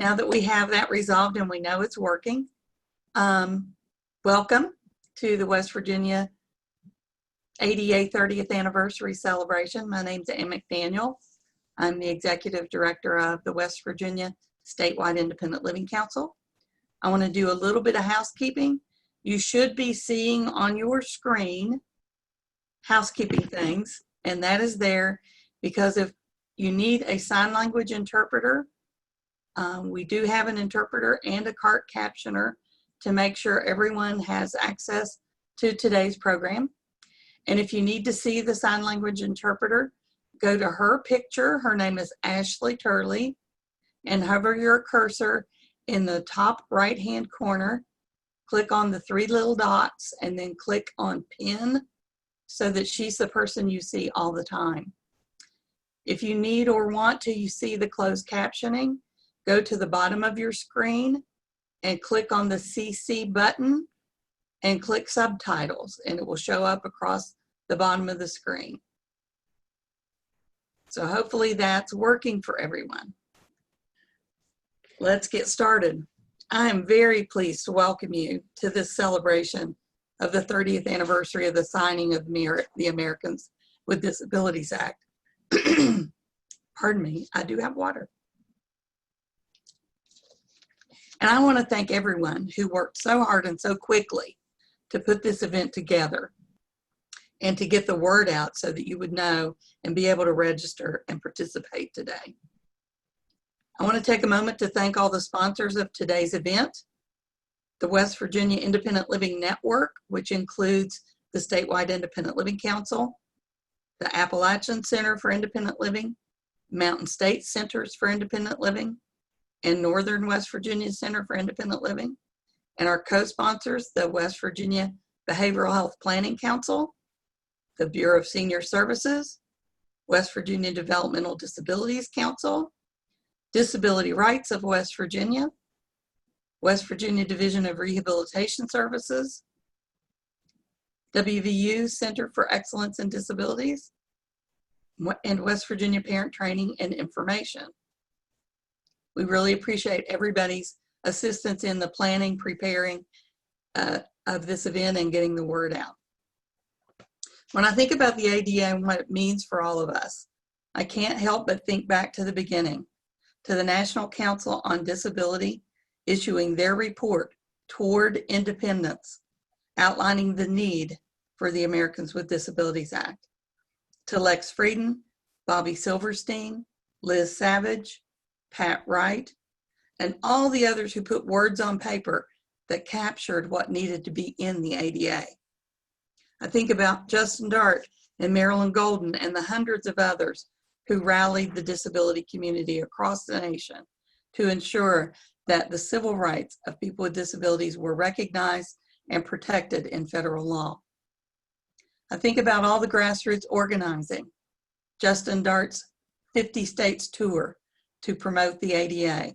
Now that we have that resolved and we know it's working, welcome to the West Virginia ADA 30th anniversary celebration. My name's Ann McDaniel. I'm the Executive Director of the West Virginia Statewide Independent Living Council. I want to do a little bit of housekeeping. You should be seeing on your screen housekeeping things, and that is there because if you need a sign language interpreter, we do have an interpreter and a cart captioner to make sure everyone has access to today's program. And if you need to see the sign language interpreter, go to her picture. Her name is Ashley Turley, and hover your cursor in the top right-hand corner. Click on the three little dots and then click on pin so that she's the person you see all the time. If you need or want to see the closed captioning, go to the bottom of your screen and click on the CC button and click subtitles, and it will show up across the bottom of the screen. So hopefully that's working for everyone. Let's get started. I am very pleased to welcome you to this celebration of the 30th anniversary of the signing of the Americans with Disabilities Act. Pardon me, I do have water. And I want to thank everyone who worked so hard and so quickly to put this event together and to get the word out so that you would know and be able to register and participate today. I want to take a moment to thank all the sponsors of today's event. The West Virginia Independent Living Network, which includes the Statewide Independent Living Council, the Appalachian Center for Independent Living, Mountain State Centers for Independent Living, and Northern West Virginia Center for Independent Living, and our co-sponsors, the West Virginia Behavioral Health Planning Council, the Bureau of Senior Services, West Virginia Developmental Disabilities Council, Disability Rights of West Virginia, West Virginia Division of Rehabilitation Services, WVU Center for Excellence in Disabilities, and West Virginia Parent Training and Information. We really appreciate everybody's assistance in the planning, preparing of this event and getting the word out. When I think about the ADA and what it means for all of us, I can't help but think back to the beginning, to the National Council on Disability issuing their report, Toward Independence, outlining the need for the Americans with Disabilities Act, to Lex Freidan, Bobby Silverstein, Liz Savage, Pat Wright, and all the others who put words on paper that captured what needed to be in the ADA. I think about Justin Dart and Marilyn Golden and the hundreds of others who rallied the disability community across the nation to ensure that the civil rights of people with disabilities were recognized and protected in federal law. I think about all the grassroots organizing, Justin Dart's 50 states tour to promote the ADA,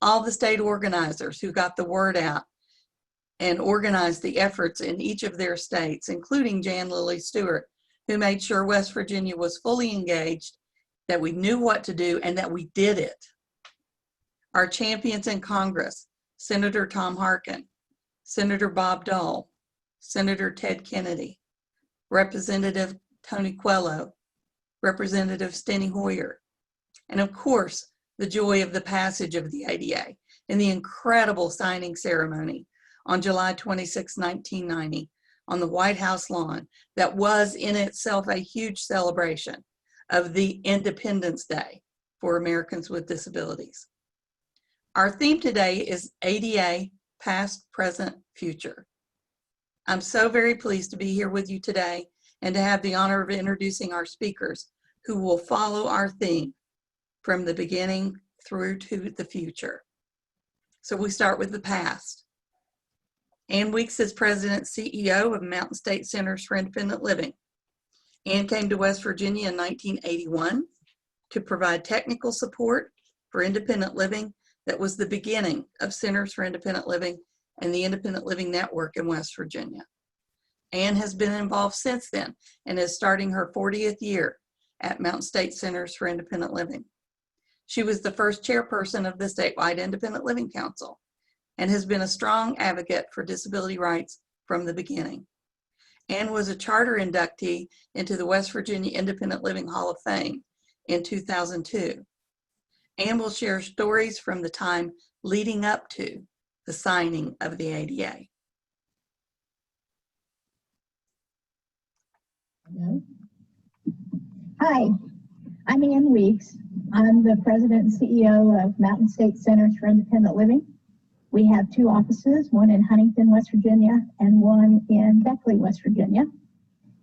all the state organizers who got the word out and organized the efforts in each of their states, including Jan Lilly Stewart, who made sure West Virginia was fully engaged, that we knew what to do, and that we did it. Our champions in Congress, Senator Tom Harkin, Senator Bob Dole, Senator Ted Kennedy, Representative Tony Coelho, Representative Steny Hoyer, and of course, the joy of the passage of the ADA in the incredible signing ceremony on July 26, 1990, on the White House lawn that was in itself a huge celebration of the Independence Day for Americans with Disabilities. Our theme today is ADA, Past, Present, Future. I'm so very pleased to be here with you today and to have the honor of introducing our speakers who will follow our theme from the beginning through to the future. So we start with the past. Ann Weeks is President CEO of Mountain State Centers for Independent Living. Ann came to West Virginia in 1981 to provide technical support for independent living that was the beginning of Centers for Independent Living and the Independent Living Network in West Virginia. Ann has been involved since then and is starting her 40th year at Mountain State Centers for Independent Living. She was the first chairperson of the statewide Independent Living Council and has been a strong advocate for disability rights from the beginning. Ann was a charter inductee into the West Virginia Independent Living Hall of Fame in 2002. Ann will share stories from the time leading up to the signing of the ADA. Hi, I'm Ann Weeks. I'm the president and CEO of Mountain State Centers for Independent Living. We have two offices, one in Huntington, West Virginia, and one in Beckley, West Virginia.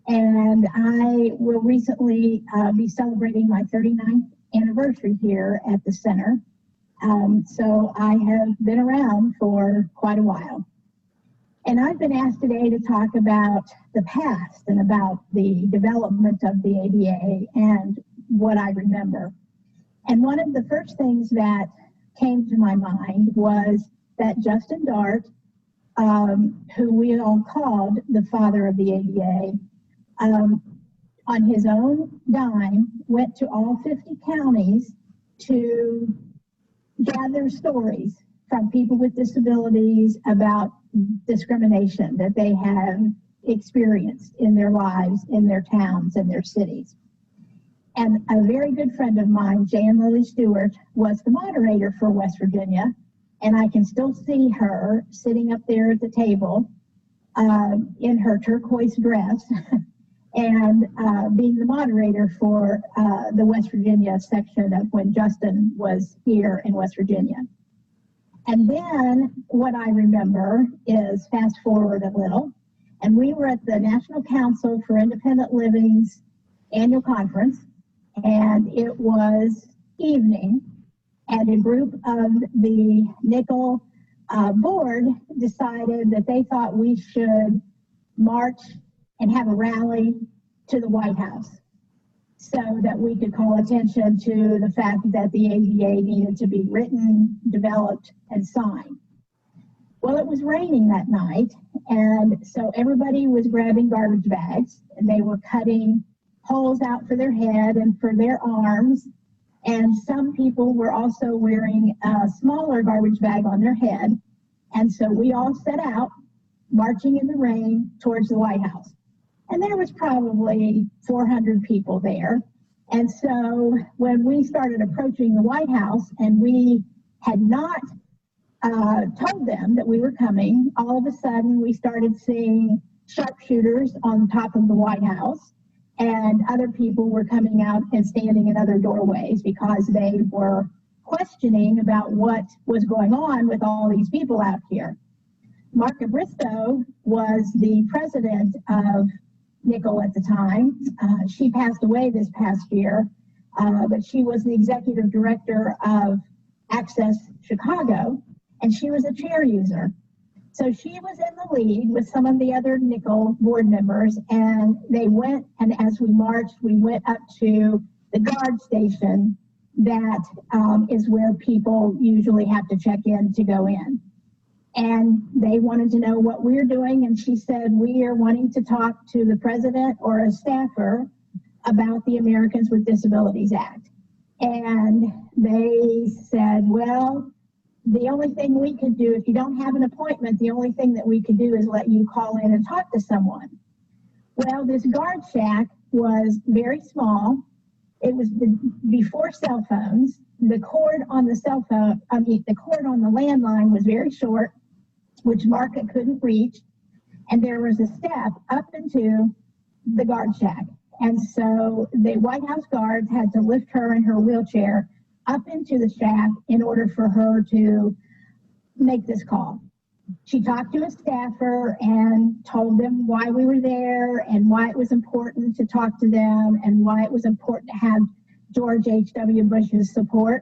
And I will recently be celebrating my 39th anniversary here at the center. So I have been around for quite a while. And I've been asked today to talk about the past and about the development of the ADA and what I remember. And one of the first things that came to my mind was that Justin Dart, who we all called the father of the ADA, on his own dime, went to all 50 counties to gather stories from people with disabilities about discrimination that they have experienced in their lives, in their towns, and their cities. And a very good friend of mine, Jan Lily Stewart, was the moderator for West Virginia. And I can still see her sitting up there at the table in her turquoise dress and being the moderator for the West Virginia section of when Justin was here in West Virginia. And then what I remember is fast forward a little, and we were at the National Council for Independent Living's annual conference, and it was evening. And a group of the Nickel board decided that they thought we should march and have a rally to the White House so that we could call attention to the fact that the ADA needed to be written, developed, and signed. Well, it was raining that night, and so everybody was grabbing garbage bags, and they were cutting holes out for their head and for their arms. And some people were also wearing a smaller garbage bag on their head. And so we all set out, marching in the rain towards the White House. And there was probably 400 people there. And so when we started approaching the White House and we had not told them that we were coming, all of a sudden we started seeing sharpshooters on top of the White House. And other people were coming out and standing in other doorways because they were questioning about what was going on with all these people out here. Marka Bristow was the president of Nickel at the time. She passed away this past year, but she was the executive director of Access Chicago, and she was a chair user. So she was in the lead with some of the other Nickel board members, and they went, and as we marched, we went up to the guard station that is where people usually have to check in to go in. And they wanted to know what we're doing, and she said, we are wanting to talk to the president or a staffer about the Americans with Disabilities Act. And they said, well, the only thing we could do, if you don't have an appointment, the only thing that we could do is let you call in and talk to someone. Well, this guard shack was very small. It was before cell phones. The cord on the cell phone, the cord on the landline was very short, which Marka couldn't reach. And there was a step up into the guard shack. And so the White House guards had to lift her in her wheelchair up into the shack in order for her to make this call. She talked to a staffer and told them why we were there and why it was important to talk to them and why it was important to have George H.W. Bush's support.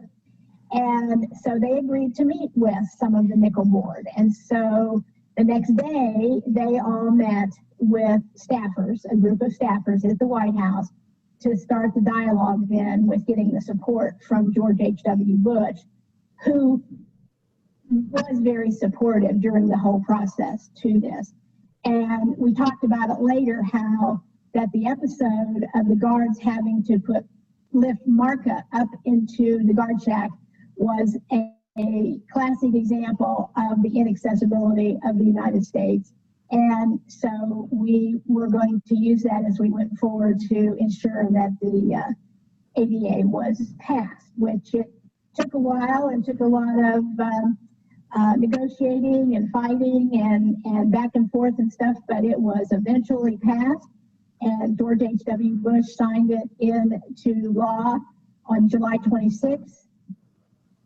And so they agreed to meet with some of the Nickel board. And so the next day, they all met with staffers, a group of staffers at the White House, to start the dialogue then with getting the support from George H.W. Bush, who was very supportive during the whole process to this. And we talked about it later, how that the episode of the guards having to put lift Marka up into the guard shack was a classic example of the inaccessibility of the United States. And so we were going to use that as we went forward to ensure that the ADA was passed, which it took a while and took a lot of negotiating and fighting and back and forth and stuff, but it was eventually passed. And George H.W. Bush signed it into law on July 26,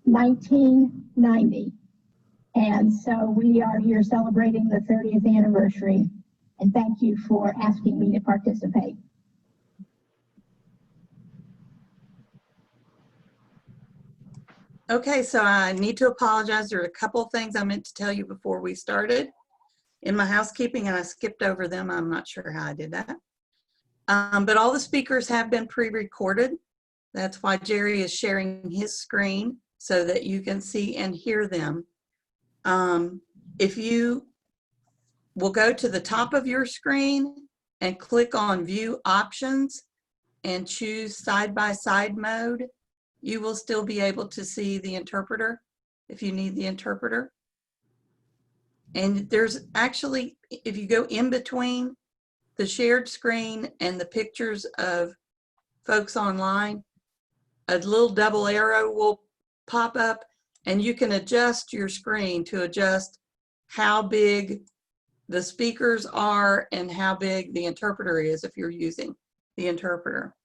1990. And so we are here celebrating the 30th anniversary. And thank you for asking me to participate. Okay, so I need to apologize. There are a couple of things I meant to tell you before we started in my housekeeping, and I skipped over them. I'm not sure how I did that. But all the speakers have been pre-recorded. That's why Jerry is sharing his screen so that you can see and hear them. If you will go to the top of your screen and click on View Options and choose side-by-side mode, you will still be able to see the interpreter if you need the interpreter. And there's actually, if you go in between the shared screen and the pictures of folks online, a little double arrow will pop up and you can adjust your screen to adjust how big the speakers are and how big the interpreter is if you're using the interpreter.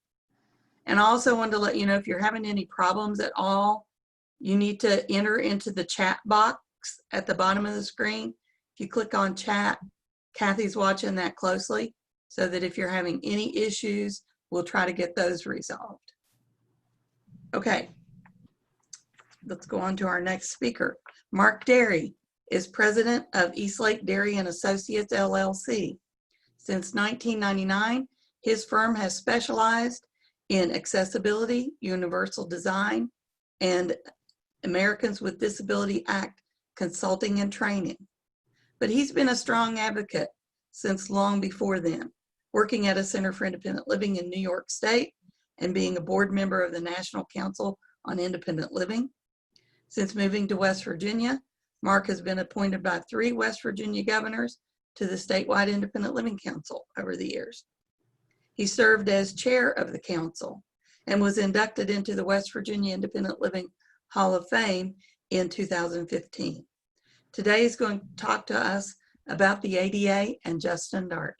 And I also wanted to let you know if you're having any problems at all, you need to enter into the chat box at the bottom of the screen. If you click on chat, Kathy's watching that closely so that if you're having any issues, we'll try to get those resolved. Okay, let's go on to our next speaker. Mark Derry is president of Eastlake Dairy and Associates, LLC. Since 1999, his firm has specialized in accessibility, universal design, and Americans with Disability Act consulting and training. But he's been a strong advocate since long before then, working at a Center for Independent Living in New York State and being a board member of the National Council on Independent Living. Since moving to West Virginia, Mark has been appointed by 3 West Virginia governors to the statewide Independent Living Council over the years. He served as chair of the council and was inducted into the West Virginia Independent Living Hall of Fame in 2015. Today he's going to talk to us about the ADA and Justin Dart.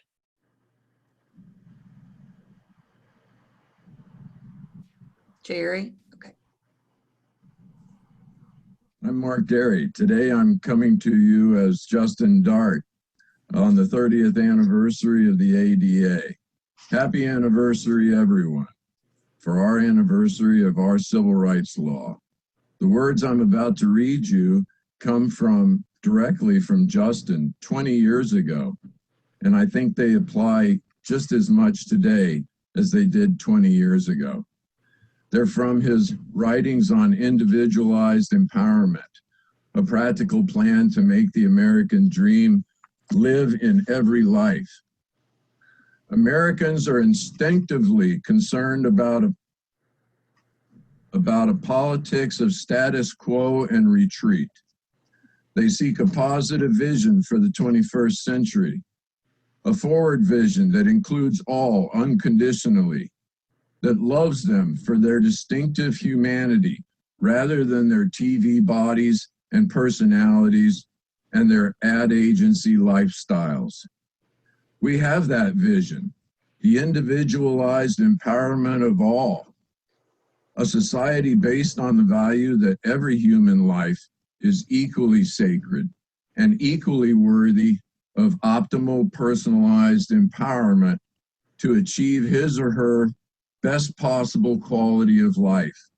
Jerry, okay. I'm Mark Derry. Today I'm coming to you as Justin Dart on the 30th anniversary of the ADA. Happy anniversary, everyone, for our anniversary of our civil rights law. The words I'm about to read you come directly from Justin 20 years ago, and I think they apply just as much today as they did 20 years ago. They're from his writings on individualized empowerment, a practical plan to make the American dream live in every life. Americans are instinctively concerned about a politics of status quo and retreat. They seek a positive vision for the 21st century, a forward vision that includes all unconditionally, that loves them for their distinctive humanity rather than their TV bodies and personalities and their ad agency lifestyles. We have that vision, the individualized empowerment of all, a society based on the value that every human life is equally sacred and equally worthy of optimal personalized empowerment to achieve his or her best possible quality of life.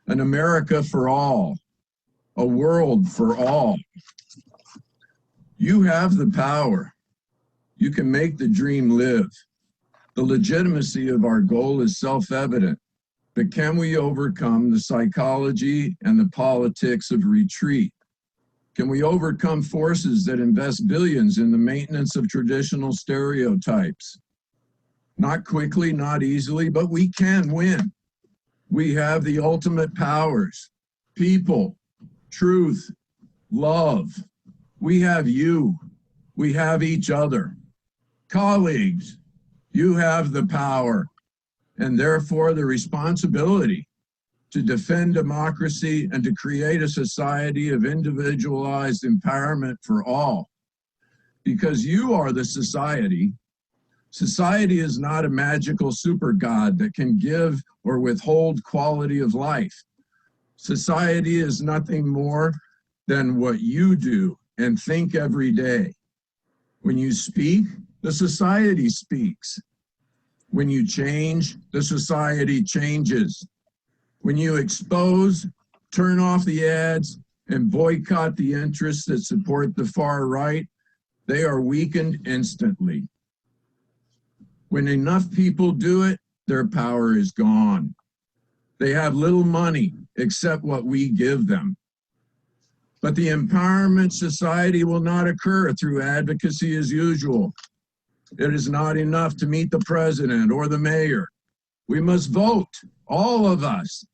An America for all, a world for all. You have the power. You can make the dream live. The legitimacy of our goal is self-evident, but can we overcome the psychology and the politics of retreat? Can we overcome forces that invest billions in the maintenance of traditional stereotypes? Not quickly, not easily, but we can win. We have the ultimate powers: people, truth, love. We have you. We have each other. Colleagues, you have the power and therefore the responsibility to defend democracy and to create a society of individualized empowerment for all. Because you are the society. Society is not a magical super god that can give or withhold quality of life. Society is nothing more than what you do and think every day. When you speak, the society speaks. When you change, the society changes. When you expose, turn off the ads, and boycott the interests that support the far right, they are weakened instantly. When enough people do it, their power is gone. They have little money except what we give them. But the empowerment society will not occur through advocacy as usual. It is not enough to meet the president or the mayor. We must vote, all of us.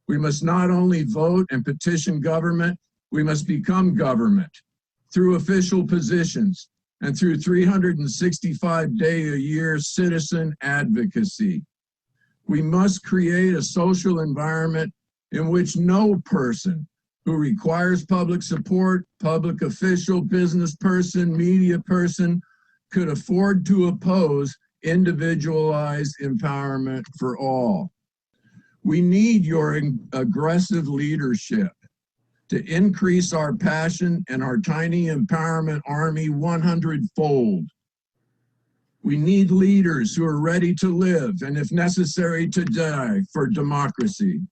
We must not only vote and petition government, we must become government through official positions and through 365-day-a-year citizen advocacy. We must create a social environment in which no person who requires public support, public official, business person, media person, could afford to oppose individualized empowerment for all. We need your aggressive leadership to increase our passion and our tiny empowerment army 100-fold. We need leaders who are ready to live and, if necessary, to die for democracy.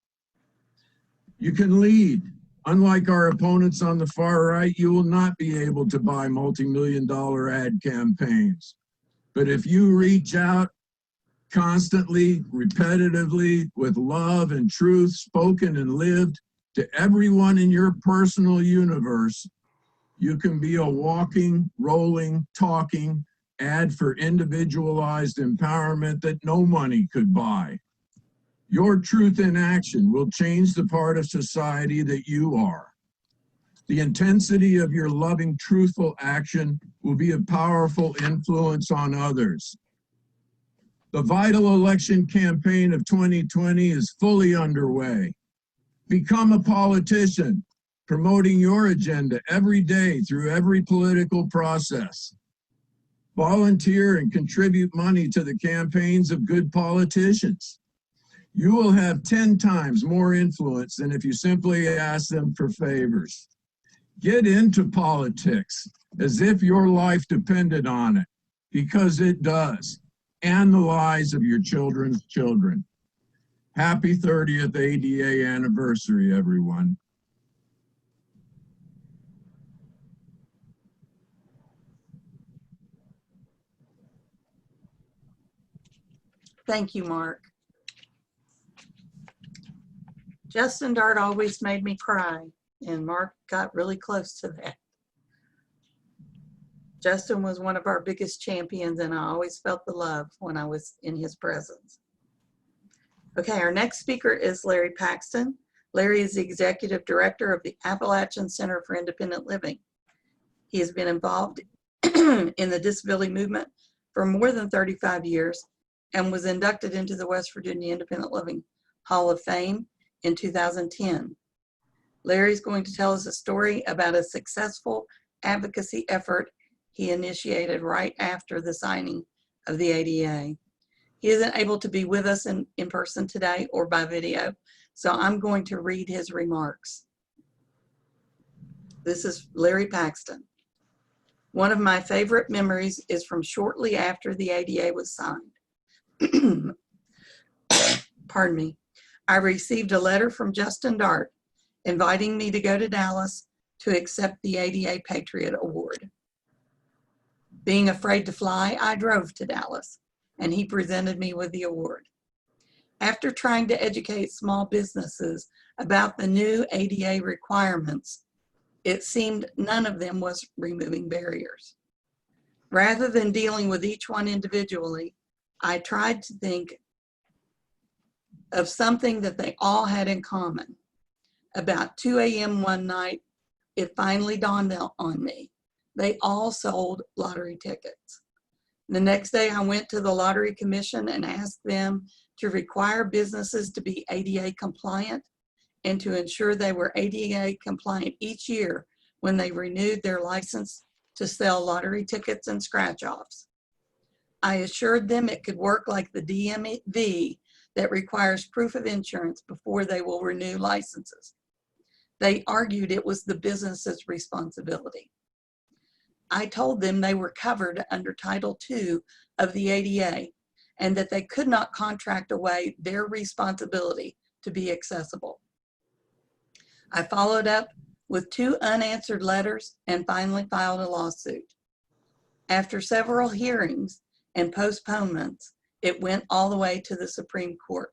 You can lead. Unlike our opponents on the far right, you will not be able to buy multi-million-dollar ad campaigns. But if you reach out constantly, repetitively, with love and truth spoken and lived to everyone in your personal universe, you can be a walking, rolling, talking ad for individualized empowerment that no money could buy. Your truth in action will change the part of society that you are. The intensity of your loving, truthful action will be a powerful influence on others. The vital election campaign of 2020 is fully underway. Become a politician, promoting your agenda every day through every political process. Volunteer and contribute money to the campaigns of good politicians. You will have 10 times more influence than if you simply ask them for favors. Get into politics as if your life depended on it, because it does, and the lives of your children's children. Happy 30th ADA anniversary, everyone. Thank you, Mark. Justin Dart always made me cry, and Mark got really close to that. Justin was one of our biggest champions, and I always felt the love when I was in his presence. Okay, our next speaker is Larry Paxton. Larry is the Executive Director of the Appalachian Center for Independent Living. He has been involved in the disability movement for more than 35 years and was inducted into the West Virginia Independent Living Hall of Fame in 2010. Larry's going to tell us a story about a successful advocacy effort he initiated right after the signing of the ADA. He isn't able to be with us in person today or by video, so I'm going to read his remarks. This is Larry Paxton. One of my favorite memories is from shortly after the ADA was signed. Pardon me. I received a letter from Justin Dart inviting me to go to Dallas to accept the ADA Patriot Award. Being afraid to fly, I drove to Dallas, and he presented me with the award. After trying to educate small businesses about the new ADA requirements, it seemed none of them was removing barriers. Rather than dealing with each one individually, I tried to think of something that they all had in common. About 2 a.m. one night, it finally dawned on me. They all sold lottery tickets. The next day, I went to the Lottery Commission and asked them to require businesses to be ADA compliant and to ensure they were ADA compliant each year when they renewed their license to sell lottery tickets and scratch-offs. I assured them it could work like the DMV that requires proof of insurance before they will renew licenses. They argued it was the business's responsibility. I told them they were covered under Title II of the ADA and that they could not contract away their responsibility to be accessible. I followed up with 2 unanswered letters and finally filed a lawsuit. After several hearings and postponements, it went all the way to the Supreme Court.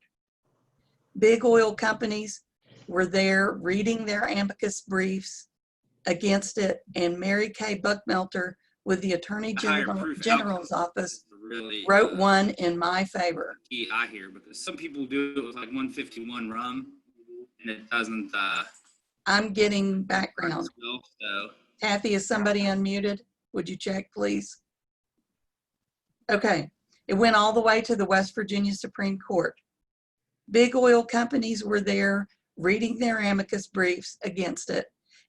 Big oil companies were there reading their amicus briefs against it, and Mary Kay Buckmelter with the Attorney General's office really wrote one in my favor. Key I hear, because some people do it with like 151 rum and it doesn't I'm getting background. well, so Kathy, is somebody unmuted? Would you check, please? Okay, it went all the way to the West Virginia Supreme Court. Big oil companies were there reading their amicus briefs against it,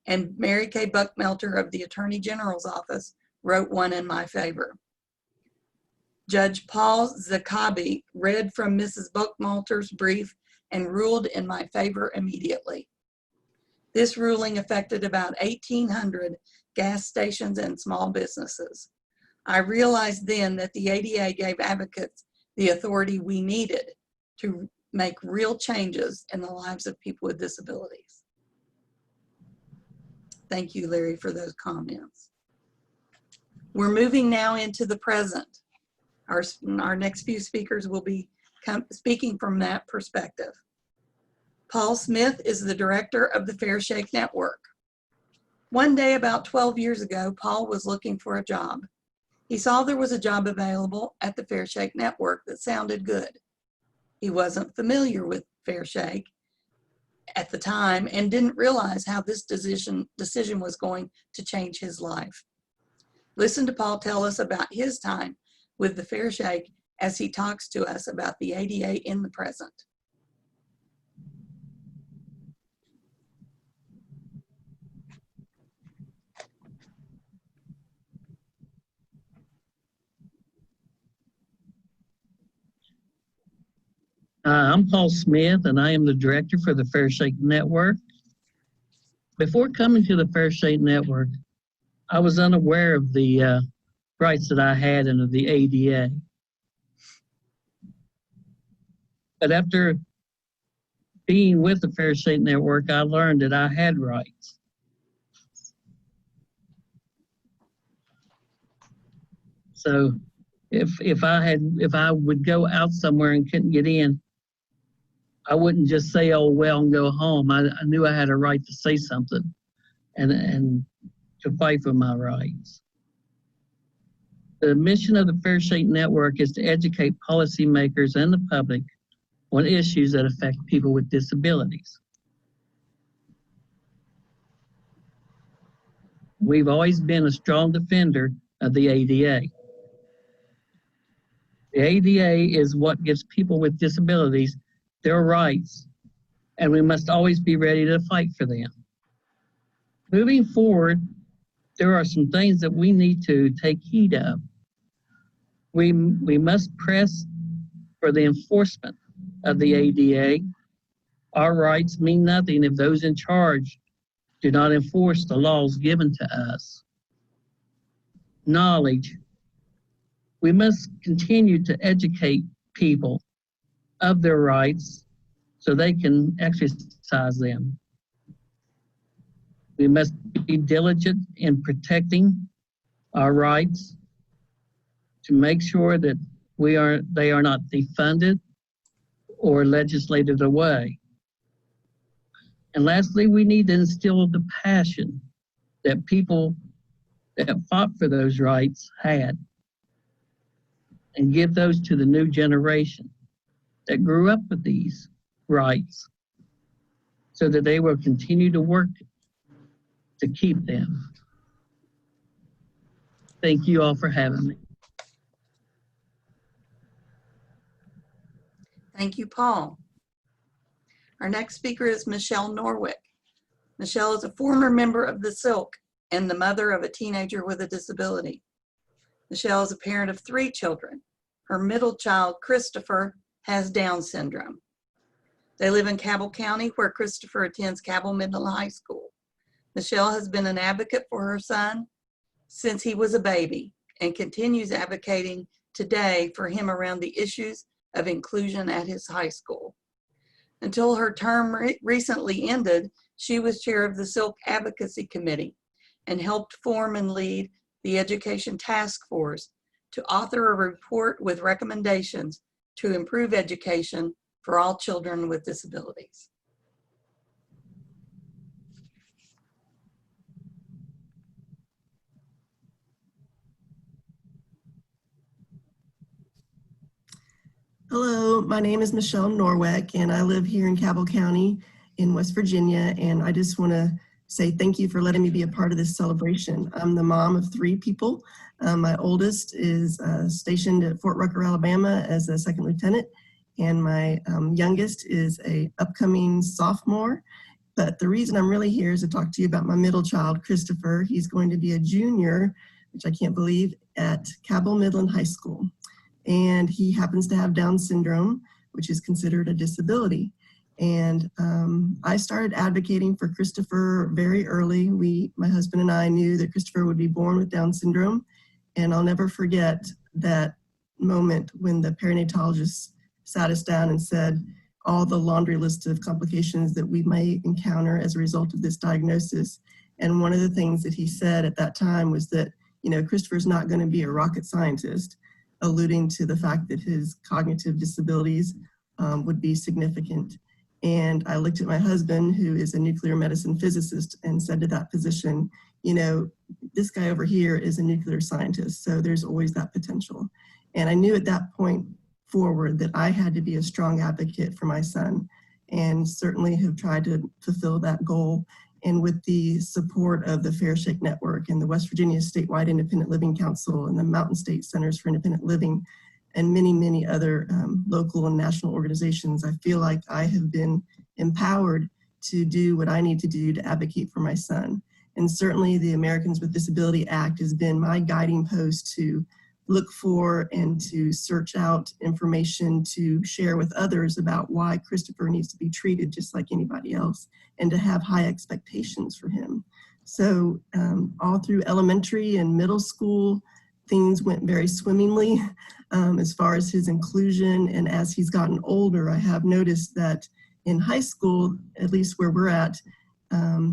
and Mary Kay Buckmelter of the Attorney General's office wrote one in my favor. Judge Paul Zakabi read from Mrs. Buckmelter's brief and ruled in my favor immediately. This ruling affected about 1,800 gas stations and small businesses. I realized then that the ADA gave advocates the authority we needed to make real changes in the lives of people with disabilities. Thank you, Larry, for those comments. We're moving now into the present. Our next few speakers will be speaking from that perspective. Paul Smith is the director of the Fair Shake Network. One day about 12 years ago, Paul was looking for a job. He saw there was a job available at the Fair Shake Network that sounded good. He wasn't familiar with Fair Shake at the time and didn't realize how this decision was going to change his life. Listen to Paul tell us about his time with the Fair Shake as he talks to us about the ADA in the present. I'm Paul Smith, and I am the director for the Fair Shake Network. Before coming to the Fair Shake Network, I was unaware of the rights that I had under the ADA. But after being with the Fair Shake Network, I learned that I had rights. So if I would go out somewhere and couldn't get in, I wouldn't just say, oh, well, and go home. I knew I had a right to say something and to fight for my rights. The mission of the Fair Shake Network is to educate policymakers and the public on issues that affect people with disabilities. We've always been a strong defender of the ADA. The ADA is what gives people with disabilities their rights, and we must always be ready to fight for them. Moving forward, there are some things that we need to take heed of. We must press for the enforcement of the ADA. Our rights mean nothing if those in charge do not enforce the laws given to us. Knowledge. We must continue to educate people of their rights so they can exercise them. We must be diligent in protecting our rights to make sure that they are not defunded or legislated away. And lastly, we need to instill the passion that people that fought for those rights had and give those to the new generation that grew up with these rights so that they will continue to work to keep them. Thank you all for having me. Thank you, Paul. Our next speaker is Michelle Norwick. Michelle is a former member of the Silk and the mother of a teenager with a disability. Michelle is a parent of 3 children. Her middle child, Christopher, has Down syndrome. They live in Cabell County, where Christopher attends Cabell Middle High School. Michelle has been an advocate for her son since he was a baby and continues advocating today for him around the issues of inclusion at his high school. Until her term recently ended, she was chair of the Silk Advocacy Committee and helped form and lead the Education Task Force to author a report with recommendations to improve education for all children with disabilities. Hello, my name is Michelle Norwick, and I live here in Cabell County in West Virginia, and I just want to say thank you for letting me be a part of this celebration. I'm the mom of 3 people. My oldest is stationed at Fort Rucker, Alabama as a 2nd lieutenant, and my youngest is a upcoming sophomore. But the reason I'm really here is to talk to you about my middle child, Christopher. He's going to be a junior, which I can't believe, at Cabell Midland High School. And he happens to have Down syndrome, which is considered a disability. And I started advocating for Christopher very early. My husband and I knew that Christopher would be born with Down syndrome. And I'll never forget that moment when the perinatologist sat us down and said all the laundry list of complications that we may encounter as a result of this diagnosis. And one of the things that he said at that time was that, you know, Christopher's not going to be a rocket scientist, alluding to the fact that his cognitive disabilities would be significant. And I looked at my husband, who is a nuclear medicine physicist, and said to that physician, you know, this guy over here is a nuclear scientist, so there's always that potential. And I knew at that point forward that I had to be a strong advocate for my son, and certainly have tried to fulfill that goal. And with the support of the Fair Shake Network and the West Virginia Statewide Independent Living Council and the Mountain State Centers for Independent Living and many, many other local and national organizations, I feel like I have been empowered to do what I need to do to advocate for my son. And certainly the Americans with Disability Act has been my guiding post to look for and to search out information to share with others about why Christopher needs to be treated just like anybody else, and to have high expectations for him. So all through elementary and middle school, things went very swimmingly as far as his inclusion. And as he's gotten older, I have noticed that in high school, at least where we're at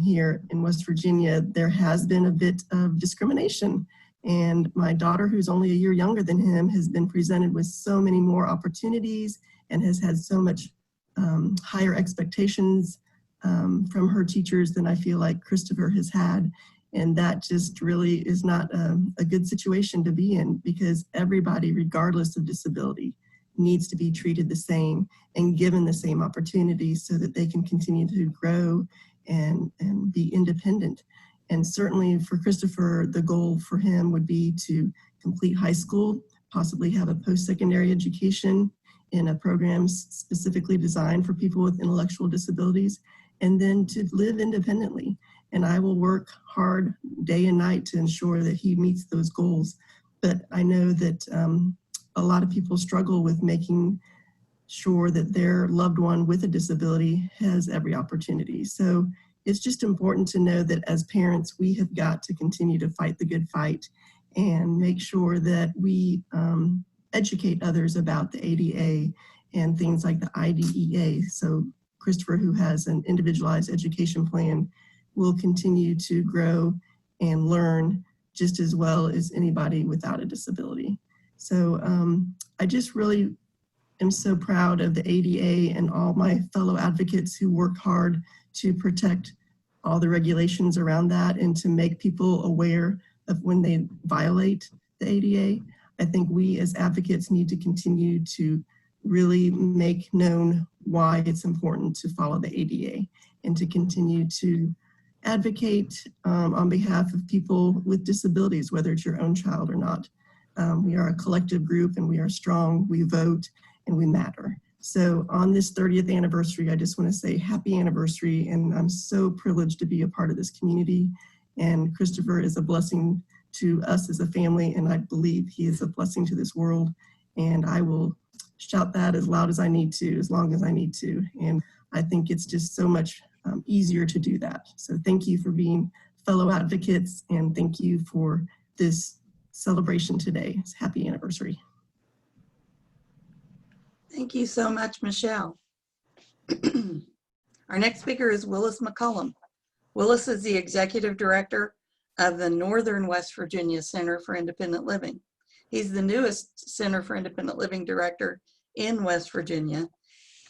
here in West Virginia, there has been a bit of discrimination. And my daughter, who's only a year younger than him, has been presented with so many more opportunities and has had so much higher expectations from her teachers than I feel like Christopher has had. And that just really is not a good situation to be in, because everybody, regardless of disability, needs to be treated the same and given the same opportunities so that they can continue to grow and be independent. And certainly for Christopher, the goal for him would be to complete high school, possibly have a post-secondary education in a program specifically designed for people with intellectual disabilities, and then to live independently. And I will work hard day and night to ensure that he meets those goals. But I know that a lot of people struggle with making sure that their loved one with a disability has every opportunity. So it's just important to know that as parents, we have got to continue to fight the good fight and make sure that we educate others about the ADA and things like the IDEA. So Christopher, who has an individualized education plan, will continue to grow and learn just as well as anybody without a disability. So I just really am so proud of the ADA and all my fellow advocates who work hard to protect all the regulations around that and to make people aware of when they violate the ADA. I think we as advocates need to continue to really make known why it's important to follow the ADA and to continue to advocate on behalf of people with disabilities, whether it's your own child or not. We are a collective group and we are strong, we vote, and we matter. So on this 30th anniversary, I just want to say happy anniversary, and I'm so privileged to be a part of this community. And Christopher is a blessing to us as a family, and I believe he is a blessing to this world. And I will shout that as loud as I need to, as long as I need to. And I think it's just so much easier to do that. So thank you for being fellow advocates, and thank you for this celebration today. It's happy anniversary. Thank you so much, Michelle. Our next speaker is Willis McCullum. Willis is the Executive Director of the Northern West Virginia Center for Independent Living. He's the newest Center for Independent Living Director in West Virginia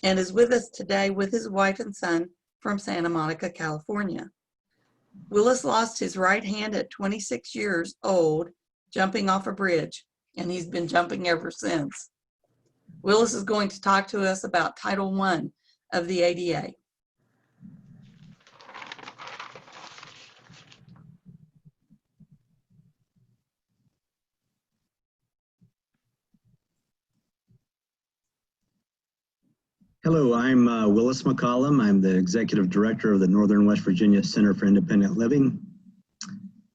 and is with us today with his wife and son from Santa Monica, California. Willis lost his right hand at 26 years old jumping off a bridge, and he's been jumping ever since. Willis is going to talk to us about Title I of the ADA. Hello, I'm Willis McCollum. I'm the Executive Director of the Northern West Virginia Center for Independent Living.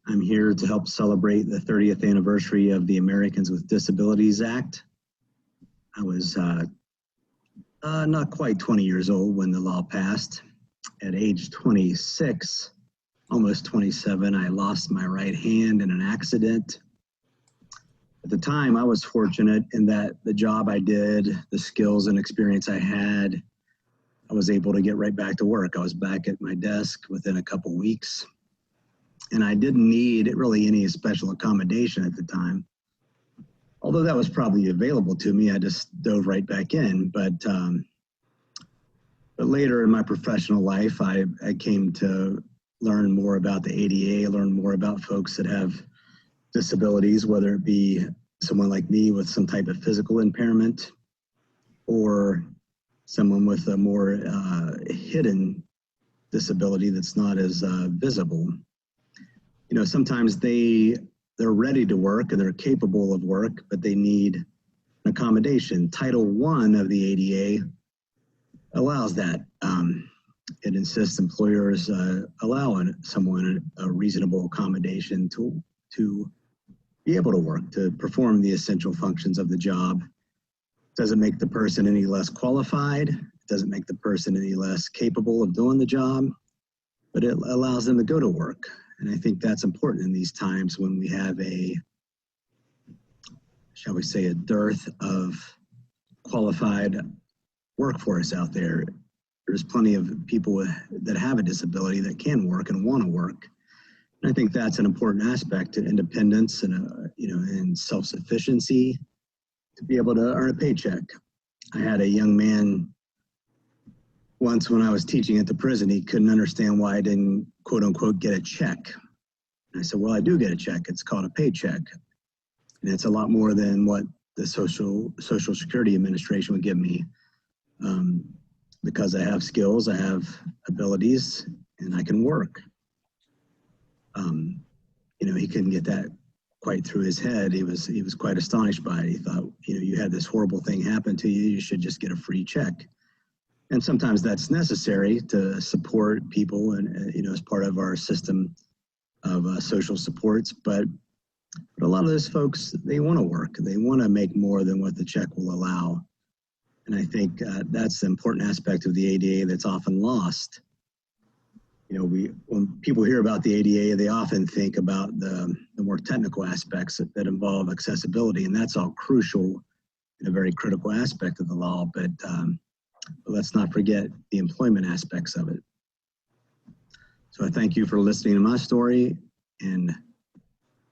I'm here to help celebrate the 30th anniversary of the Americans with Disabilities Act. I was not quite 20 years old when the law passed. At age 26, almost 27, I lost my right hand in an accident. At the time, I was fortunate in that the job I did, the skills and experience I had, I was able to get right back to work. I was back at my desk within a couple weeks, and I didn't need really any special accommodation at the time. Although that was probably available to me, I just dove right back in. But later in my professional life, I came to learn more about the ADA, learn more about folks that have disabilities, whether it be someone like me with some type of physical impairment or someone with a more hidden disability that's not as visible. You know, sometimes they're ready to work and they're capable of work, but they need an accommodation. Title I of the ADA allows that. It insists employers allow someone a reasonable accommodation to be able to work, to perform the essential functions of the job. Doesn't make the person any less qualified. It doesn't make the person any less capable of doing the job, but it allows them to go to work. And I think that's important in these times when we have a, shall we say, a dearth of qualified workforce out there. There's plenty of people that have a disability that can work and want to work. And I think that's an important aspect to independence and, and self-sufficiency, to be able to earn a paycheck. I had a young man once when I was teaching at the prison. He couldn't understand why I didn't, quote unquote, get a check. And I said, well, I do get a check. It's called a paycheck. And it's a lot more than what the Social Security Administration would give me. Because I have skills, I have abilities, and I can work. He couldn't get that quite through his head. He was quite astonished by it. He thought, you had this horrible thing happen to you, you should just get a free check. And sometimes that's necessary to support people and, as part of our system of social supports. But a lot of those folks, they want to work. They want to make more than what the check will allow. And I think that's the important aspect of the ADA that's often lost. When people hear about the ADA, they often think about the more technical aspects that involve accessibility, and that's all crucial and a very critical aspect of the law, but let's not forget the employment aspects of it. So I thank you for listening to my story, and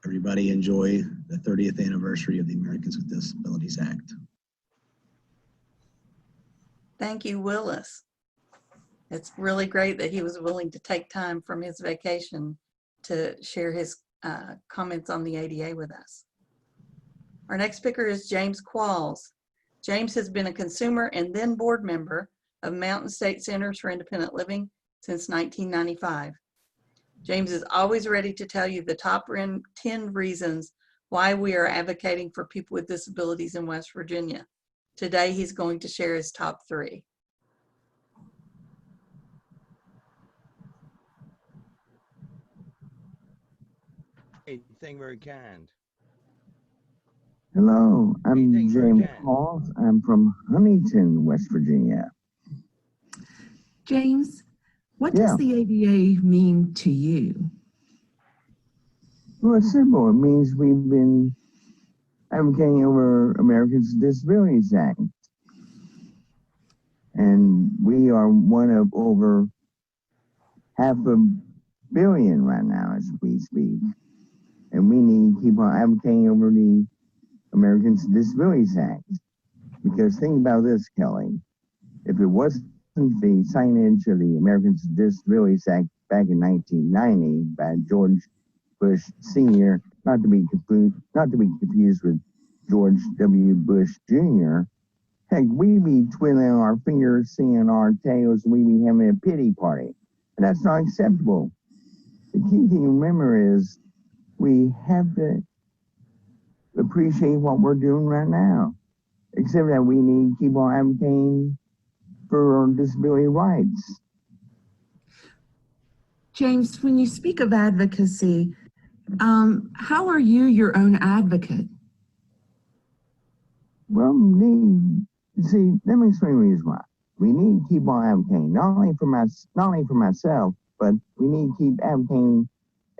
everybody enjoy the 30th anniversary of the Americans with Disabilities Act. Thank you, Willis. It's really great that he was willing to take time from his vacation to share his comments on the ADA with us. Our next speaker is James Qualls. James has been a consumer and then board member of Mountain State Centers for Independent Living since 1995. James is always ready to tell you the top 10 reasons why we are advocating for people with disabilities in West Virginia. Today, he's going to share his top 3. Hey, thank very kind. Hello, I'm Thank you, James Jan. Hall. I'm from Huntington, West Virginia. James, what Yeah. does the ADA mean to you? Well, it's simple. It means we've been advocating over Americans with Disabilities Act. And we are one of over 500 million right now as we speak. And we need to keep on advocating over the Americans with Disabilities Act. Because think about this, Kelly. If it wasn't the signage of the Americans with Disabilities Act back in 1990 by George Bush Sr., not to be confused with George W. Bush Jr., heck, we'd be twiddling our fingers, seeing our tails, and we'd be having a pity party. And that's not acceptable. The key thing to remember is we have to appreciate what we're doing right now. Except that we need to keep on advocating for disability rights. James, when you speak of advocacy, how are you your own advocate? Well, see, let me explain the reason why. We need to keep on advocating, not only for myself, but we need to keep advocating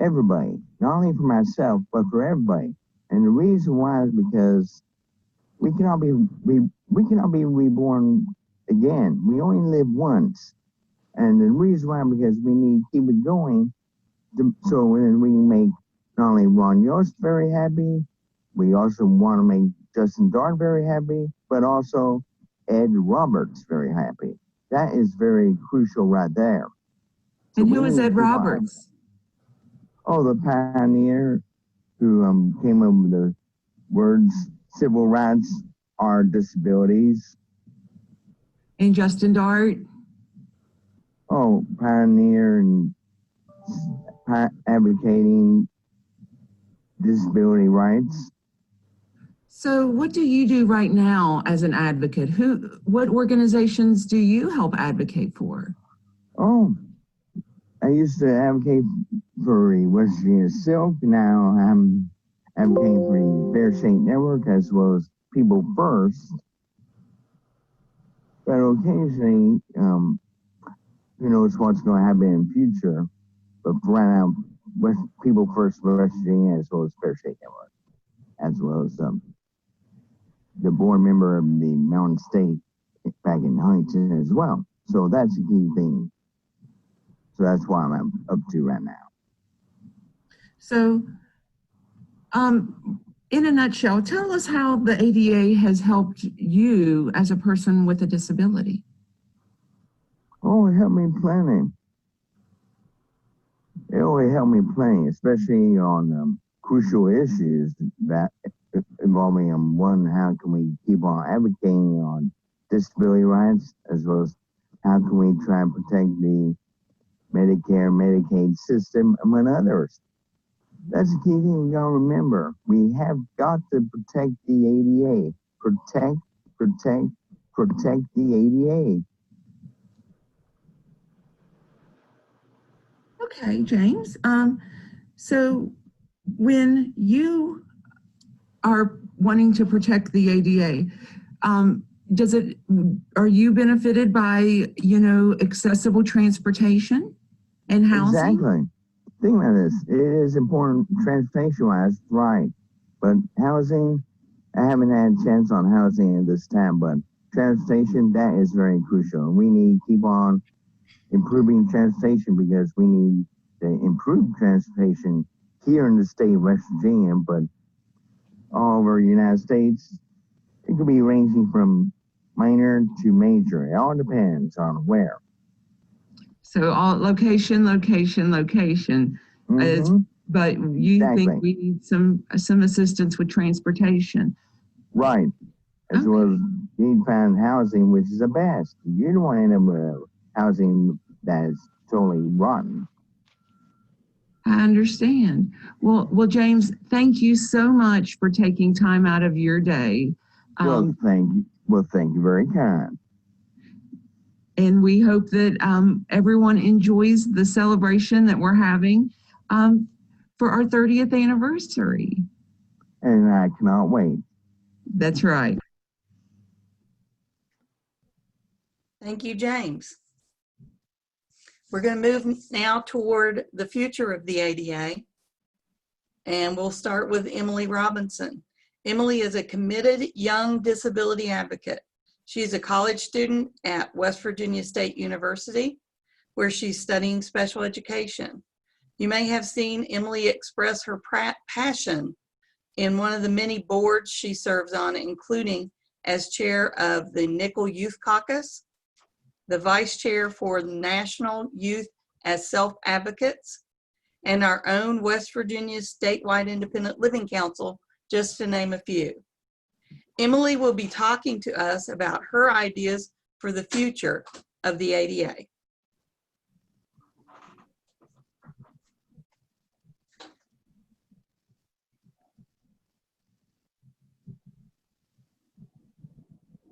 everybody, not only for myself, but for everybody. And the reason why is because we cannot be reborn again. We only live once. And the reason why, because we need to keep it going so then we can make not only Ron Yost very happy, we also want to make Justin Dart very happy, but also Ed Roberts very happy. That is very crucial right there. So and who is Ed Roberts? The pioneer who came up with the words civil rights are disabilities. And Justin Dart? Pioneer and advocating disability rights. So what do you do right now as an advocate? What organizations do you help advocate for? I used to advocate for the West Virginia Silk. Now I'm advocating for the Fair Shake Network as well as People First. But occasionally, who knows what's going to happen in the future. But for right now, People First West Virginia as well as Fair Shake Network, as well as the board member of the Mountain State back in Huntington as well. So that's a key thing. So that's what I'm up to right now. So, in a nutshell, tell us how the ADA has helped you as a person with a disability. It helped me plenty. It really helped me plenty, especially on crucial issues that involving one, how can we keep on advocating on disability rights, as well as how can we try and protect the Medicare, Medicaid system, among others. That's the key thing we gotta remember. We have got to protect the ADA. Protect the ADA. Okay, James. So when you are wanting to protect the ADA, are you benefited by, accessible transportation and housing? Exactly. Think about this. It is important transportation-wise, right? But housing, I haven't had a chance on housing at this time, but transportation, that is very crucial. And we need to keep on improving transportation because we need to improve transportation here in the state of West Virginia, but all over the United States, it could be ranging from minor to major. It all depends on where. So all location. Mm-hmm. But you think we need some assistance with transportation. Right. as well as you need to find housing which is the best. You don't want to end up with housing that is totally rotten. I understand. Well, James, thank you so much for taking time out of your day. Well, thank you. Well, thank you, very kind. And we hope that everyone enjoys the celebration that we're having for our 30th anniversary. And I cannot wait. That's right. Thank you, James. We're going to move now toward the future of the ADA. And we'll start with Emily Robinson. Emily is a committed young disability advocate. She's a college student at West Virginia State University, where she's studying special education. You may have seen Emily express her passion in one of the many boards she serves on, including as chair of the Nickel Youth Caucus, the vice chair for National Youth as Self-Advocates, and our own West Virginia Statewide Independent Living Council, just to name a few. Emily will be talking to us about her ideas for the future of the ADA.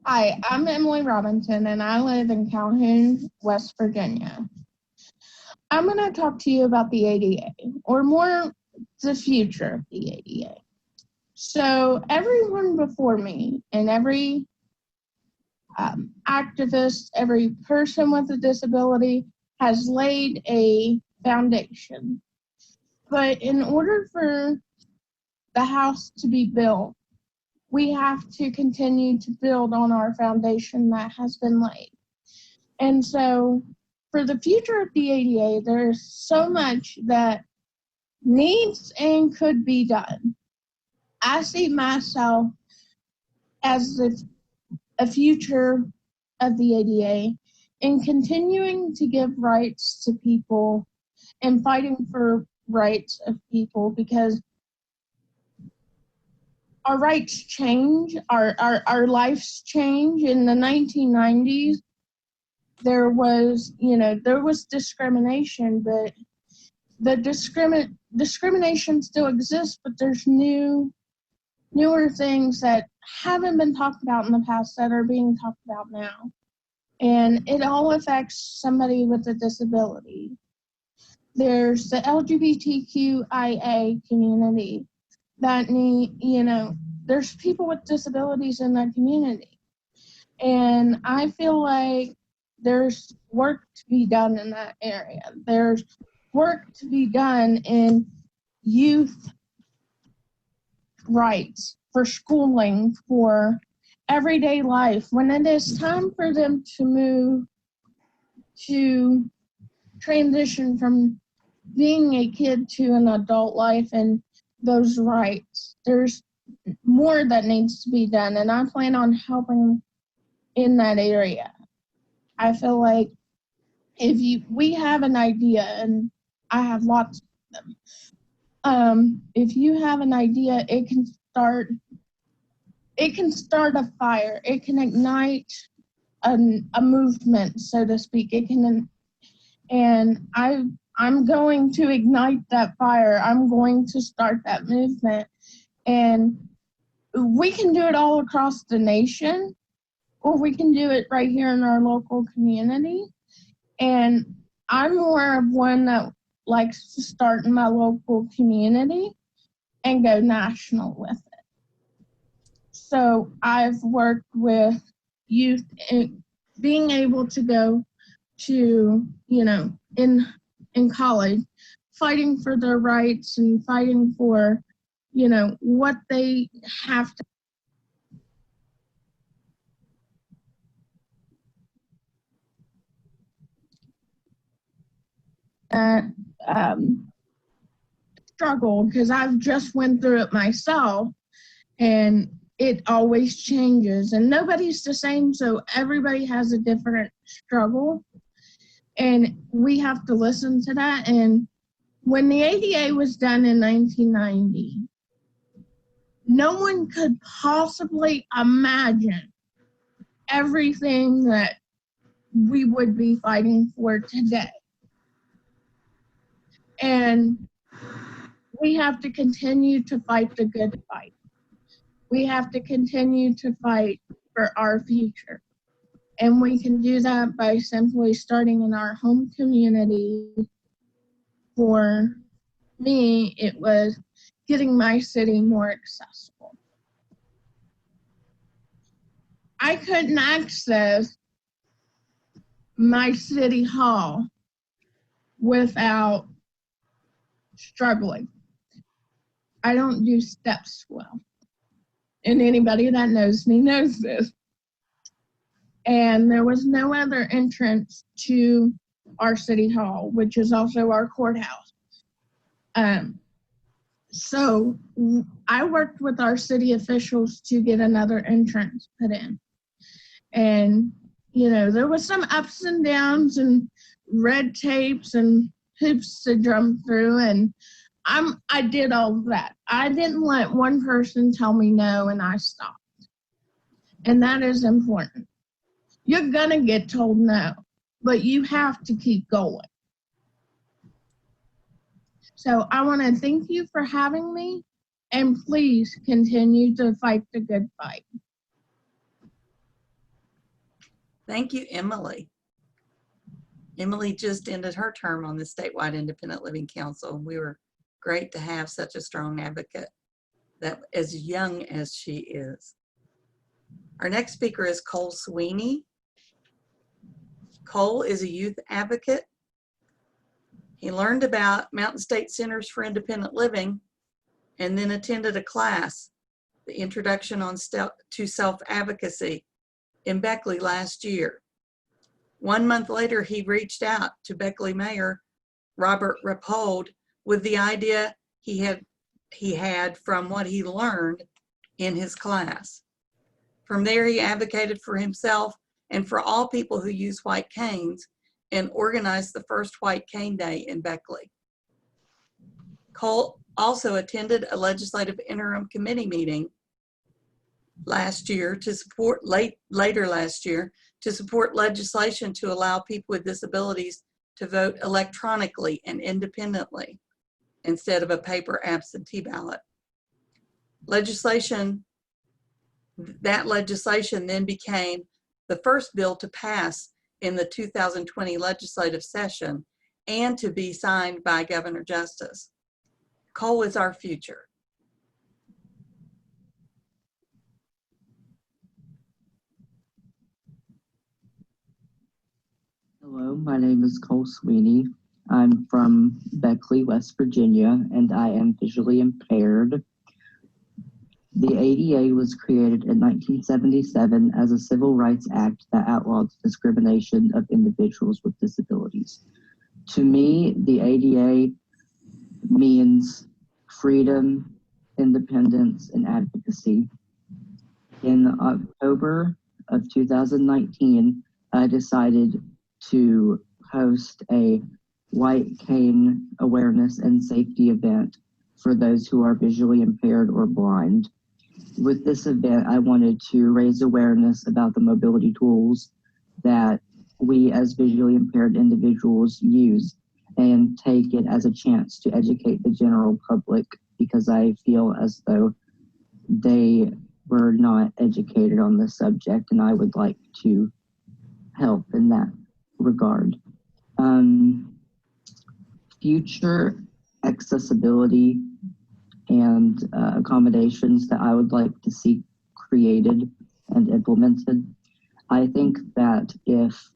Hi, I'm Emily Robinson, and I live in Calhoun, West Virginia. I'm going to talk to you about the ADA, or more the future of the ADA. So everyone before me and every activist, every person with a disability has laid a foundation. But in order for the house to be built, we have to continue to build on our foundation that has been laid. And so for the future of the ADA, there's so much that needs and could be done. I see myself as a future of the ADA in continuing to give rights to people and fighting for rights of people, because our rights change, our lives change. In the 1990s, there was discrimination, but the discrimination still exists, but there's newer things that haven't been talked about in the past that are being talked about now. And it all affects somebody with a disability. There's the LGBTQIA community that there's people with disabilities in that community. And I feel like there's work to be done in that area. There's work to be done in youth rights, for schooling, for everyday life. When it is time for them to move to transition from being a kid to an adult life and those rights, there's more that needs to be done, and I plan on helping in that area. I feel like we have an idea, and I have lots of them. If you have an idea, it can start a fire. It can ignite a movement, so to speak. And I'm going to ignite that fire. I'm going to start that movement. And we can do it all across the nation, or we can do it right here in our local community. And I'm more of one that likes to start in my local community and go national with it. So I've worked with youth and being able to go to, in college, fighting for their rights and fighting for, what they have to struggle, because I've just went through it myself, and it always changes, and nobody's the same, so everybody has a different struggle, and we have to listen to that. And when the ADA was done in 1990, no one could possibly imagine everything that we would be fighting for today. And we have to continue to fight the good fight. We have to continue to fight for our future. And we can do that by simply starting in our home community. For me, it was getting my city more accessible. I couldn't access my city hall without struggling. I don't do steps well. And anybody that knows me knows this. And there was no other entrance to our city hall, which is also our courthouse. So I worked with our city officials to get another entrance put in. And, you know, there was some ups and downs and red tapes and hoops to jump through. And I did all of that. I didn't let one person tell me no, and I stopped. And that is important. You're gonna get told no, but you have to keep going. So I want to thank you for having me, and please continue to fight the good fight. Thank you, Emily. Emily just ended her term on the Statewide Independent Living Council. We were great to have such a strong advocate that as young as she is. Our next speaker is Cole Sweeney. Cole is a youth advocate. He learned about Mountain State Centers for Independent Living and then attended a class, the Introduction to Self-Advocacy, in Beckley last year. 1 month later, he reached out to Beckley Mayor Robert Rappold with the idea he had from what he learned in his class. From there, he advocated for himself and for all people who use white canes and organized the first White Cane Day in Beckley. Cole also attended a legislative interim committee meeting last year to support, later last year, to support legislation to allow people with disabilities to vote electronically and independently instead of a paper absentee ballot. That legislation then became the first bill to pass in the 2020 legislative session and to be signed by Governor Justice. Cole is our future. Hello, my name is Cole Sweeney. I'm from Beckley, West Virginia, and I am visually impaired. The ADA was created in 1977 as a civil rights act that outlawed discrimination of individuals with disabilities. To me, the ADA means freedom, independence, and advocacy. In October of 2019, I decided to host a white cane awareness and safety event for those who are visually impaired or blind. With this event, I wanted to raise awareness about the mobility tools that we as visually impaired individuals use and take it as a chance to educate the general public, because I feel as though they were not educated on this subject, and I would like to help in that regard. Future accessibility and accommodations that I would like to see created and implemented. I think that if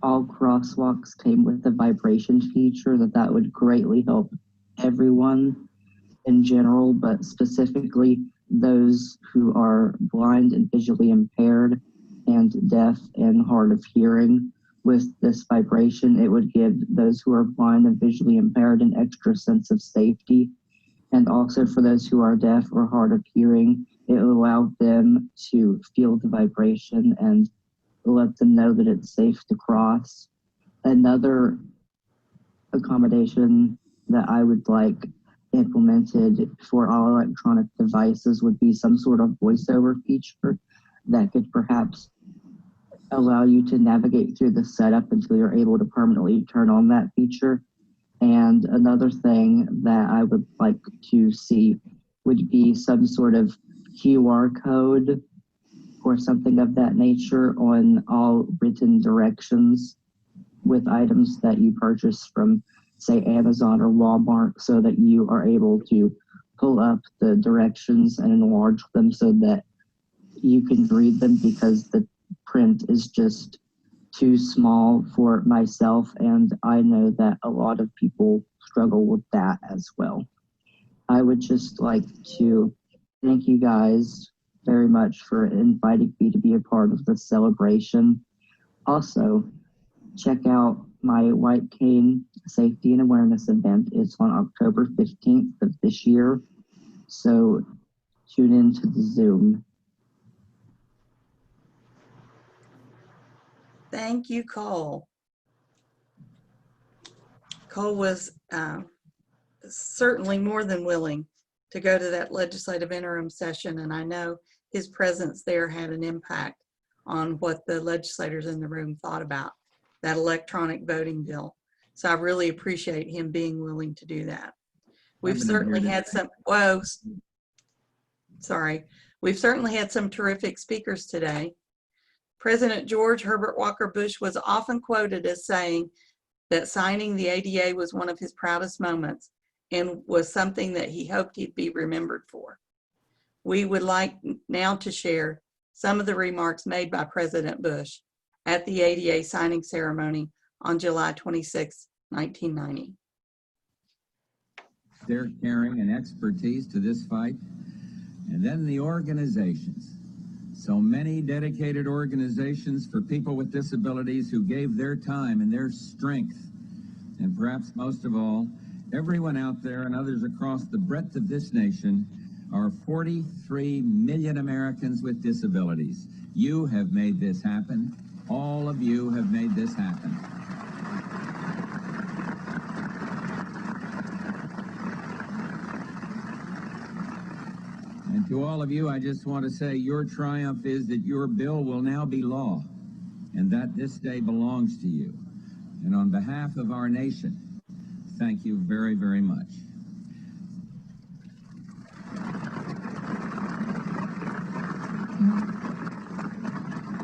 all crosswalks came with the vibration feature, that would greatly help everyone in general, but specifically those who are blind and visually impaired and deaf and hard of hearing. With this vibration, it would give those who are blind and visually impaired an extra sense of safety. And also for those who are deaf or hard of hearing, it will allow them to feel the vibration and let them know that it's safe to cross. Another accommodation that I would like implemented for all electronic devices would be some sort of voiceover feature that could perhaps allow you to navigate through the setup until you're able to permanently turn on that feature. And another thing that I would like to see would be some sort of QR code or something of that nature on all written directions with items that you purchase from, say, Amazon or Walmart, so that you are able to pull up the directions and enlarge them so that you can read them, because the print is just too small for myself, and I know that a lot of people struggle with that as well. I would just like to thank you guys very much for inviting me to be a part of the celebration. Also, check out my White Cane Safety and Awareness event. It's on October 15th of this year, so tune in to the Zoom. Thank you, Cole. Cole was certainly more than willing to go to that legislative interim session, and I know his presence there had an impact on what the legislators in the room thought about that electronic voting bill. So I really appreciate him being willing to do that. We've certainly had some, we've certainly had some terrific speakers today. President George Herbert Walker Bush was often quoted as saying that signing the ADA was one of his proudest moments and was something that he hoped he'd be remembered for. We would like now to share some of the remarks made by President Bush at the ADA signing ceremony on July 26, 1990. Their caring and expertise to this fight, and then the organizations. So many dedicated organizations for people with disabilities who gave their time and their strength. And perhaps most of all, everyone out there and others across the breadth of this nation are 43 million Americans with disabilities. You have made this happen. All of you have made this happen. And to all of you, I just want to say your triumph is that your bill will now be law, and that this day belongs to you. And on behalf of our nation, thank you very, very much.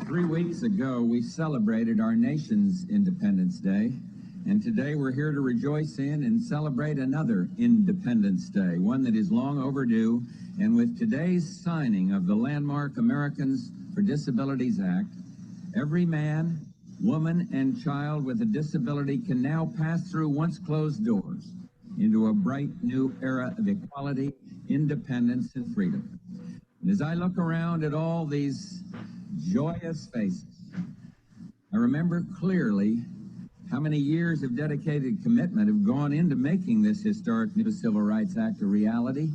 Three weeks ago, we celebrated our nation's Independence Day, and today we're here to rejoice in and celebrate another Independence Day, one that is long overdue. And with today's signing of the landmark Americans for Disabilities Act, every man, woman, and child with a disability can now pass through once closed doors into a bright new era of equality, independence, and freedom. And as I look around at all these joyous faces, I remember clearly how many years of dedicated commitment have gone into making this historic new Civil Rights Act a reality.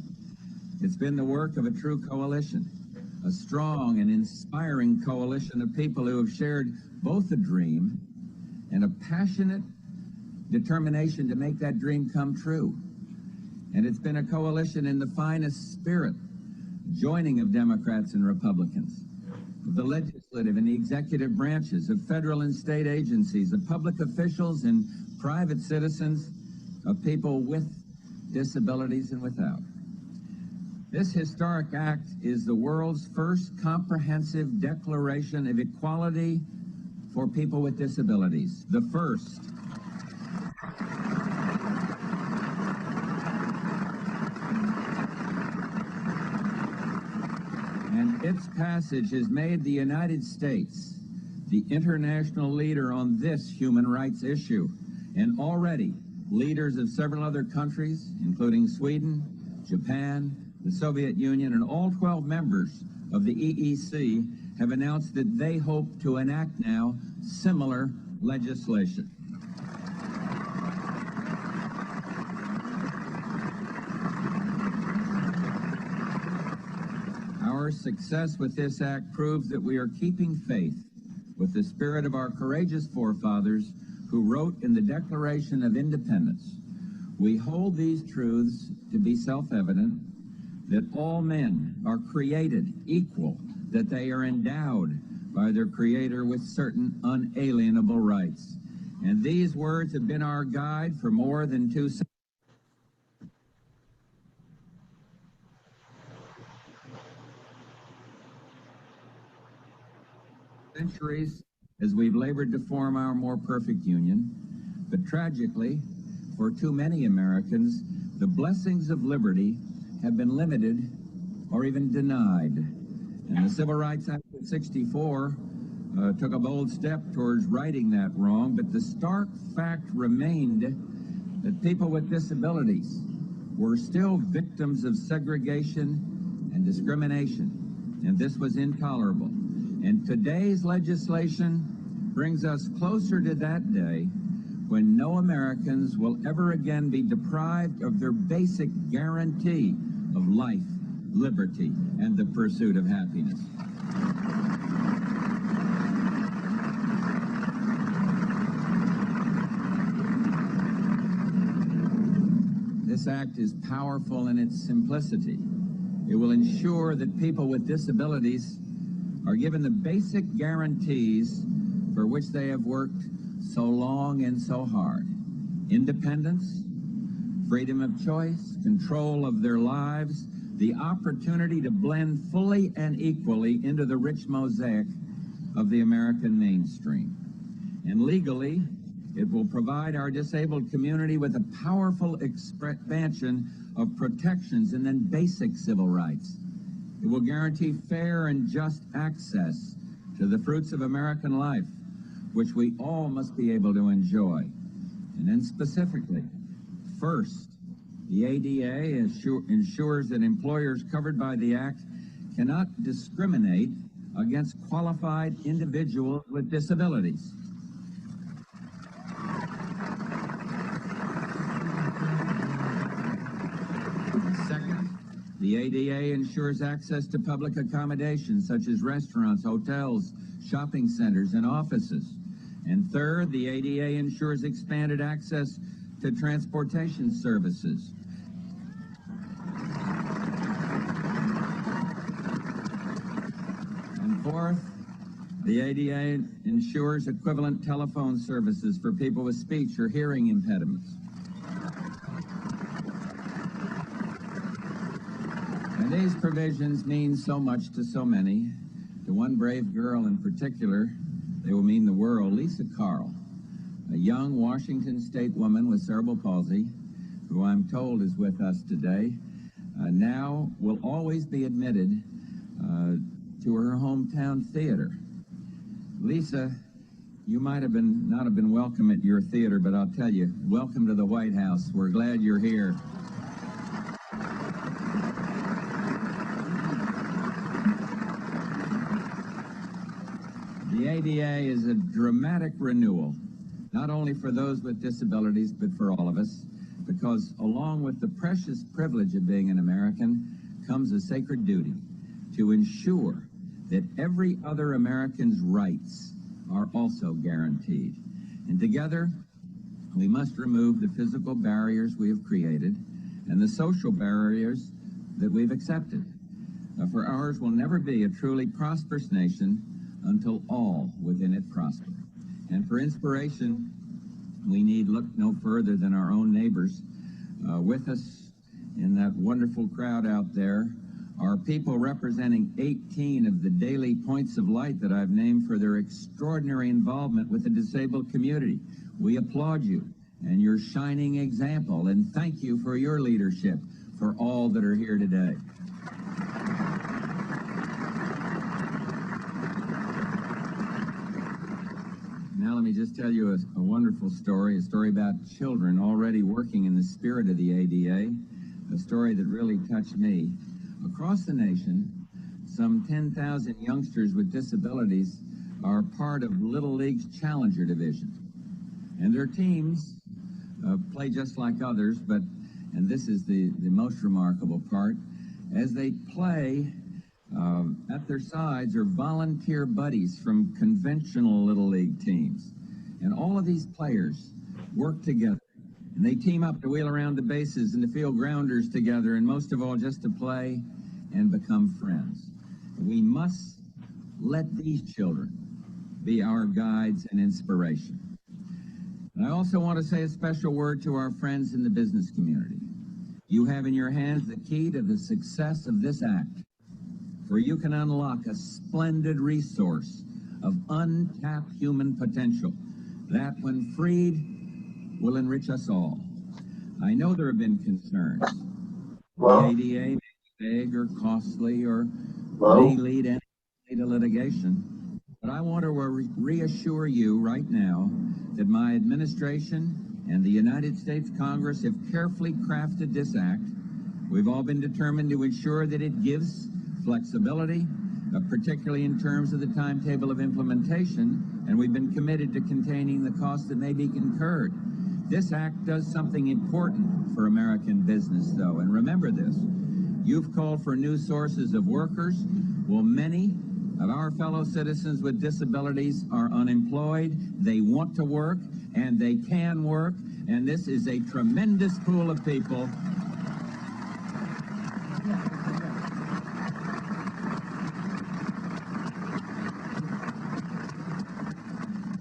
It's been the work of a true coalition, a strong and inspiring coalition of people who have shared both a dream and a passionate determination to make that dream come true. And it's been a coalition in the finest spirit, joining of Democrats and Republicans, of the legislative and the executive branches, of federal and state agencies, of public officials and private citizens, of people with disabilities and without. This historic act is the world's first comprehensive declaration of equality for people with disabilities, the first. And its passage has made the United States the international leader on this human rights issue. And already, leaders of several other countries, including Sweden, Japan, the Soviet Union, and all 12 members of the EEC have announced that they hope to enact now similar legislation. Our success with this act proves that we are keeping faith with the spirit of our courageous forefathers who wrote in the Declaration of Independence, We hold these truths to be self-evident, that all men are created equal, that they are endowed by their Creator with certain unalienable rights. And these words have been our guide for more than 2 centuries as we've labored to form our more perfect union. But tragically, for too many Americans, the blessings of liberty have been limited or even denied. And the Civil Rights Act of '64 took a bold step towards righting that wrong, but the stark fact remained that people with disabilities were still victims of segregation and discrimination, and this was intolerable. And today's legislation brings us closer to that day when no Americans will ever again be deprived of their basic guarantee of life, liberty, and the pursuit of happiness. This act is powerful in its simplicity. It will ensure that people with disabilities are given the basic guarantees for which they have worked so long and so hard. Independence, freedom of choice, control of their lives, the opportunity to blend fully and equally into the rich mosaic of the American mainstream. And legally, it will provide our disabled community with a powerful expansion of protections and then basic civil rights. It will guarantee fair and just access to the fruits of American life, which we all must be able to enjoy. And then specifically, first, the ADA ensures that employers covered by the Act cannot discriminate against qualified individuals with disabilities. Second, the ADA ensures access to public accommodations such as restaurants, hotels, shopping centers, and offices. And third, the ADA ensures expanded access to transportation services. And fourth, the ADA ensures equivalent telephone services for people with speech or hearing impediments. And these provisions mean so much to so many. To one brave girl in particular, they will mean the world. Lisa Carl, a young Washington State woman with cerebral palsy, who I'm told is with us today, now will always be admitted to her hometown theater. Lisa, you might have not have been welcome at your theater, but I'll tell you, welcome to the White House. We're glad you're here. The ADA is a dramatic renewal, not only for those with disabilities, but for all of us, because along with the precious privilege of being an American comes a sacred duty to ensure that every other American's rights are also guaranteed. And together, we must remove the physical barriers we have created and the social barriers that we've accepted. For ours will never be a truly prosperous nation until all within it prosper. And for inspiration, we need look no further than our own neighbors. With us in that wonderful crowd out there are people representing 18 of the daily points of light that I've named for their extraordinary involvement with the disabled community. We applaud you and your shining example, and thank you for your leadership for all that are here today. Now let me just tell you a wonderful story, a story about children already working in the spirit of the ADA, a story that really touched me. Across the nation, some 10,000 youngsters with disabilities are part of Little League's Challenger Division. And their teams play just like others, but, and this is the most remarkable part, as they play, at their sides are volunteer buddies from conventional Little League teams. And all of these players work together And they team up to wheel around the bases and to field grounders together, and most of all, just to play and become friends. We must let these children be our guides and inspiration. And I also want to say a special word to our friends in the business community. You have in your hands the key to the success of this act, for you can unlock a splendid resource of untapped human potential that, when freed, will enrich us all. I know there have been concerns. The ADA may be vague or costly or may lead to litigation, but I want to reassure you right now that my administration and the United States Congress have carefully crafted this act. We've all been determined to ensure that it gives flexibility, particularly in terms of the timetable of implementation, and we've been committed to containing the costs that may be incurred. This act does something important for American business, though, and remember this. You've called for new sources of workers. Well, many of our fellow citizens with disabilities are unemployed. They want to work, and they can work, and this is a tremendous pool of people.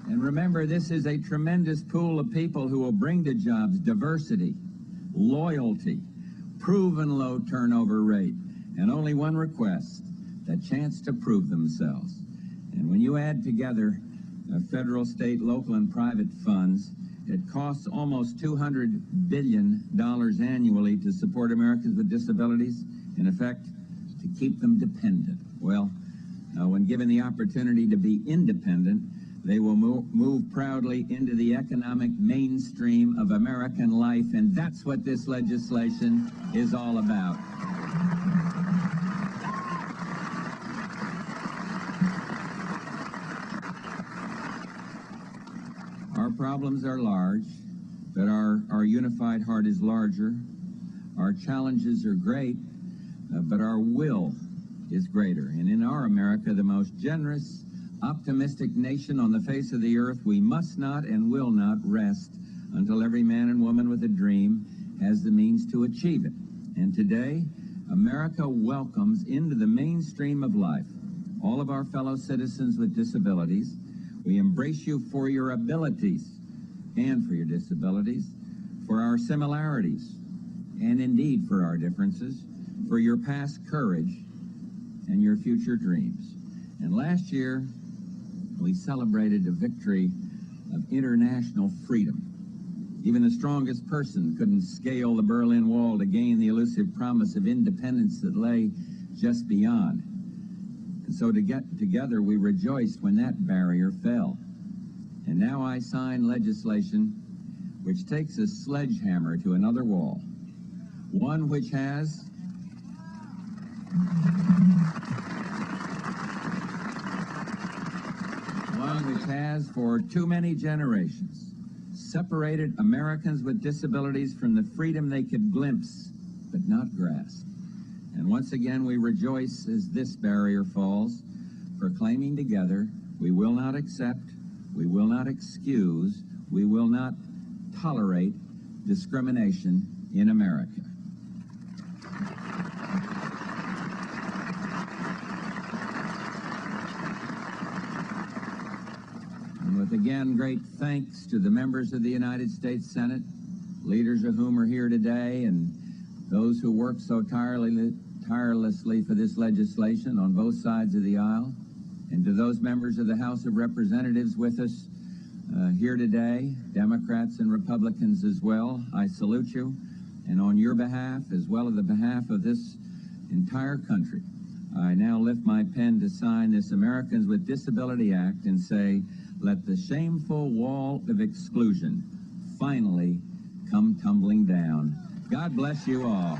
And remember, this is a tremendous pool of people who will bring to jobs diversity, loyalty, proven low turnover rate, and only one request, the chance to prove themselves. And when you add together federal, state, local, and private funds, it costs almost $200 billion annually to support Americans with disabilities, in effect, to keep them dependent. Well, when given the opportunity to be independent, they will move proudly into the economic mainstream of American life, and that's what this legislation is all about. Our problems are large, but our unified heart is larger. Our challenges are great, but our will is greater. And in our America, the most generous, optimistic nation on the face of the earth, we must not and will not rest until every man and woman with a dream has the means to achieve it. And today, America welcomes into the mainstream of life all of our fellow citizens with disabilities. We embrace you for your abilities and for your disabilities, for our similarities, and indeed for our differences, for your past courage and your future dreams. And last year, we celebrated the victory of international freedom. Even the strongest person couldn't scale the Berlin Wall to gain the elusive promise of independence that lay just beyond. And so together we rejoiced when that barrier fell. And now I sign legislation which takes a sledgehammer to another wall, one which has for too many generations separated Americans with disabilities from the freedom they could glimpse but not grasp. And once again we rejoice as this barrier falls, proclaiming together, we will not accept, we will not excuse, we will not tolerate discrimination in America. And with again great thanks to the members of the United States Senate, leaders of whom are here today, and those who worked so tirelessly for this legislation on both sides of the aisle, and to those members of the House of Representatives with us here today, Democrats and Republicans as well, I salute you. And on your behalf, as well as the behalf of this entire country, I now lift my pen to sign this Americans with Disability Act and say, let the shameful wall of exclusion finally come tumbling down. God bless you all.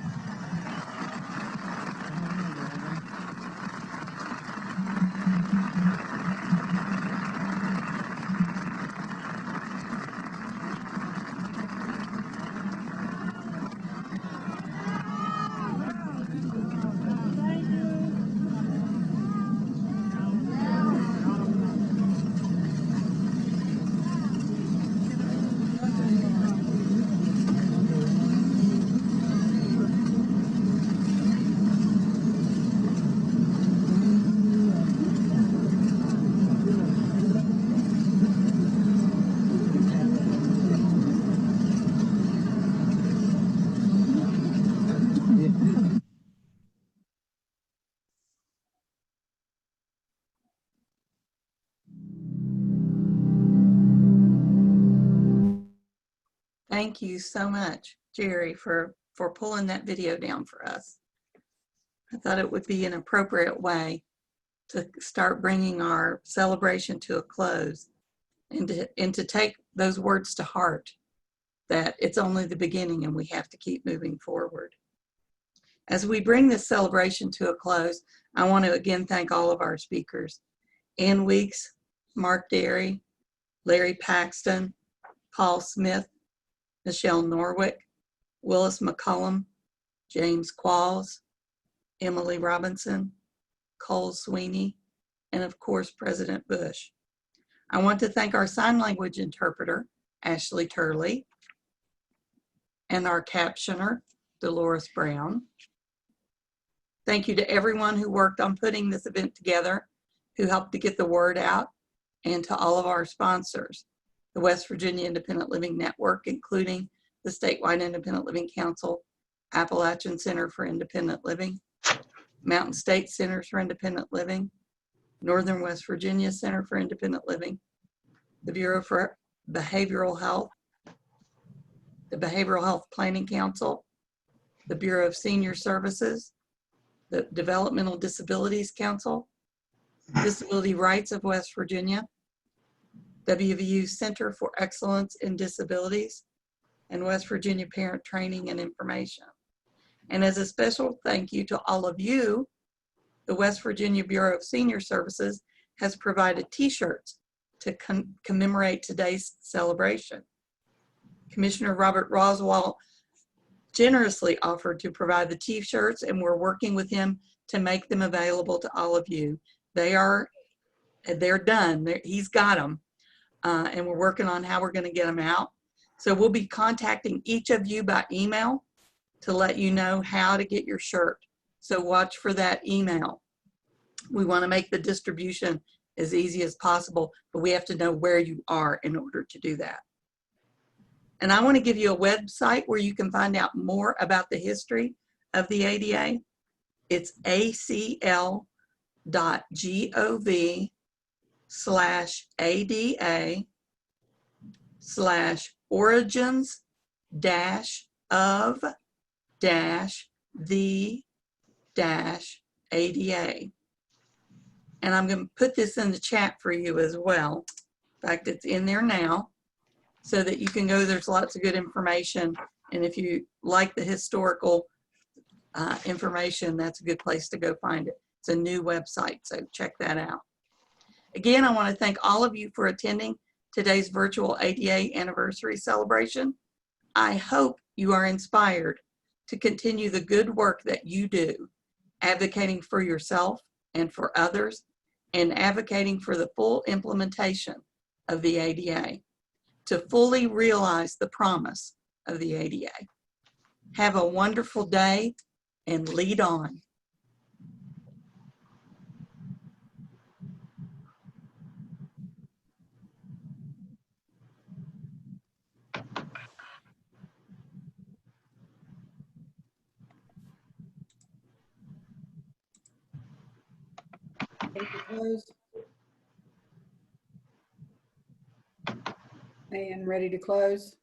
Thank you so much, Jerry, for pulling that video down for us. I thought it would be an appropriate way to start bringing our celebration to a close and to take those words to heart, that it's only the beginning and we have to keep moving forward. As we bring this celebration to a close, I want to again thank all of our speakers: Ann Weeks, Mark Derry, Larry Paxton, Paul Smith, Michelle Norwick, Willis McCullum, James Qualls, Emily Robinson, Cole Sweeney, and of course, President Bush. I want to thank our sign language interpreter, Ashley Turley, and our captioner, Dolores Brown. Thank you to everyone who worked on putting this event together, who helped to get the word out, and to all of our sponsors, the West Virginia Independent Living Network, including the Statewide Independent Living Council, Appalachian Center for Independent Living, Mountain State Centers for Independent Living, Northern West Virginia Center for Independent Living, the Bureau for Behavioral Health, the Behavioral Health Planning Council, the Bureau of Senior Services, the Developmental Disabilities Council, Disability Rights of West Virginia, WVU Center for Excellence in Disabilities, and West Virginia Parent Training and Information. And as a special thank you to all of you, the West Virginia Bureau of Senior Services has provided t-shirts to commemorate today's celebration. Commissioner Robert Roswell generously offered to provide the t-shirts, and we're working with him to make them available to all of you. They're done. He's got them, and we're working on how we're going to get them out. So we'll be contacting each of you by email to let you know how to get your shirt. So watch for that email. We want to make the distribution as easy as possible, but we have to know where you are in order to do that. And I want to give you a website where you can find out more about the history of the ADA. It's acl.gov/ADA/origins-of-the-ADA. And I'm going to put this in the chat for you as well. In fact, it's in there now, so that you can go. There's lots of good information. And if you like the historical information, that's a good place to go find it. It's a new website, so check that out. Again, I want to thank all of you for attending today's virtual ADA anniversary celebration. I hope you are inspired to continue the good work that you do, advocating for yourself and for others, and advocating for the full implementation of the ADA to fully realize the promise of the ADA. Have a wonderful day and lead on. Ready to close? And ready to close?